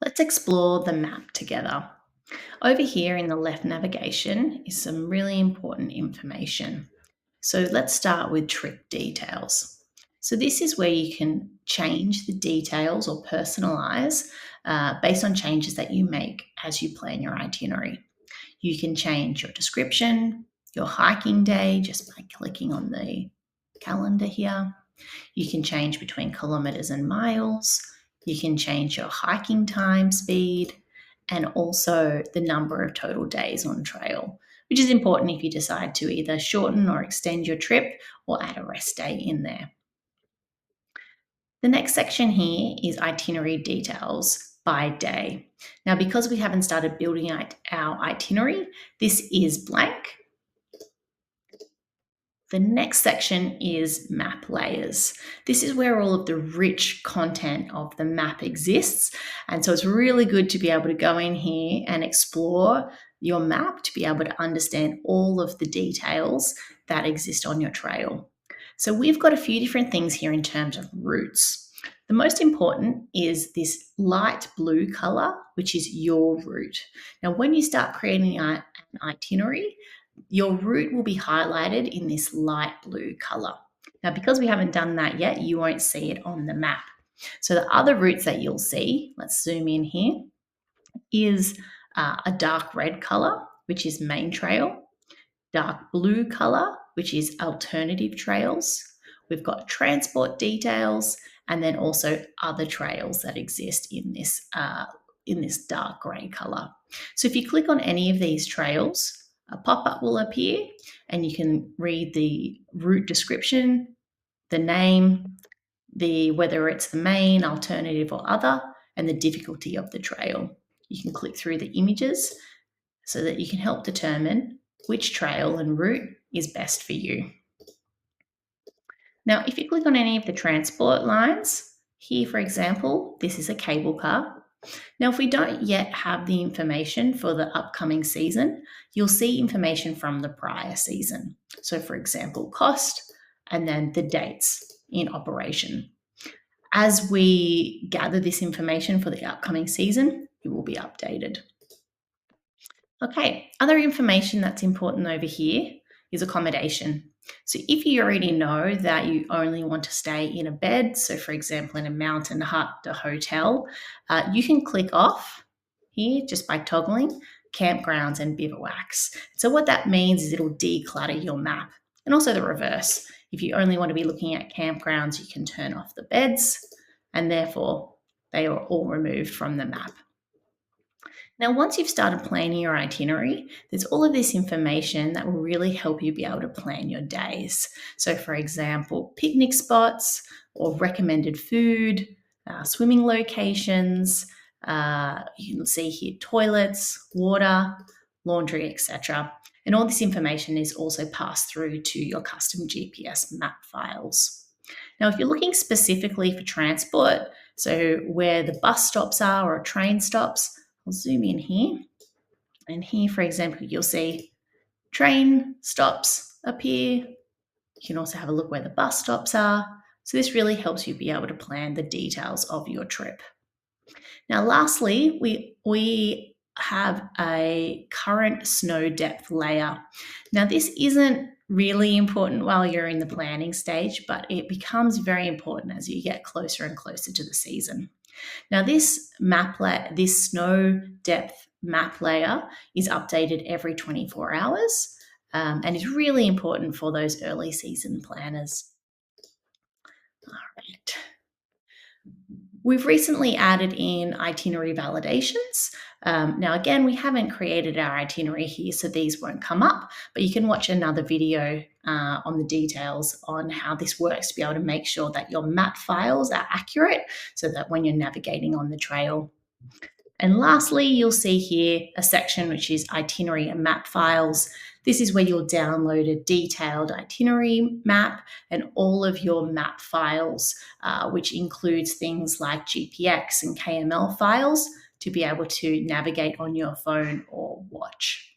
Let's explore the map together. Over here in the left navigation is some really important information. So let's start with trip details. So this is where you can change the details or personalize based on changes that you make as you plan your itinerary. You can change your description, your hiking day just by clicking on the calendar here. You can change between kilometers and miles. You can change your hiking time, speed, and also the number of total days on trail, which is important if you decide to either shorten or extend your trip or add a rest day in there. The next section here is itinerary details by day. Now, because we haven't started building out our itinerary, this is blank. The next section is map layers. This is where all of the rich content of the map exists. And so it's really good to be able to go in here and explore your map to be able to understand all of the details that exist on your trail. So we've got a few different things here in terms of routes. The most important is this light blue color, which is your route. Now, when you start creating an itinerary, your route will be highlighted in this light blue color. Now, because we haven't done that yet, you won't see it on the map. So the other routes that you'll see, let's zoom in here, is a dark red color, which is main trail, dark blue color, which is alternative trails. We've got transport details, and then also other trails that exist in this dark grey color. So if you click on any of these trails, a pop-up will appear and you can read the route description, the name, whether it's the main, alternative, or other, and the difficulty of the trail. You can click through the images so that you can help determine which trail and route is best for you. Now, if you click on any of the transport lines, here, for example, this is a cable car. Now, if we don't yet have the information for the upcoming season, you'll see information from the prior season. So, for example, cost and then the dates in operation. As we gather this information for the upcoming season, it will be updated. Okay, other information that's important over here is accommodation. So if you already know that you only want to stay in a bed, so for example, in a mountain hut, a hotel, you can click off here just by toggling campgrounds and bivouacs. So what that means is it'll declutter your map, and also the reverse. If you only want to be looking at campgrounds, you can turn off the beds, and therefore they are all removed from the map. Now, once you've started planning your itinerary, there's all of this information that will really help you be able to plan your days. So, for example, picnic spots or recommended food, swimming locations, you can see here toilets, water, laundry, etc. And all this information is also passed through to your custom GPS map files. Now, if you're looking specifically for transport, so where the bus stops are or train stops, I'll zoom in here. And here, for example, you'll see train stops appear. You can also have a look where the bus stops are. So this really helps you be able to plan the details of your trip. Now, lastly, we have a current snow depth layer. Now, this isn't really important while you're in the planning stage, but it becomes very important as you get closer and closer to the season. Now, this snow depth map layer is updated every 24 hours and is really important for those early season planners. All right. We've recently added in itinerary validations. Now, again, we haven't created our itinerary here, so these won't come up, but you can watch another video on the details on how this works to be able to make sure that your map files are accurate so that when you're navigating on the trail. And lastly, you'll see here a section which is itinerary and map files. This is where you'll download a detailed itinerary map and all of your map files, which includes things like GPX and KML files to be able to navigate on your phone or watch.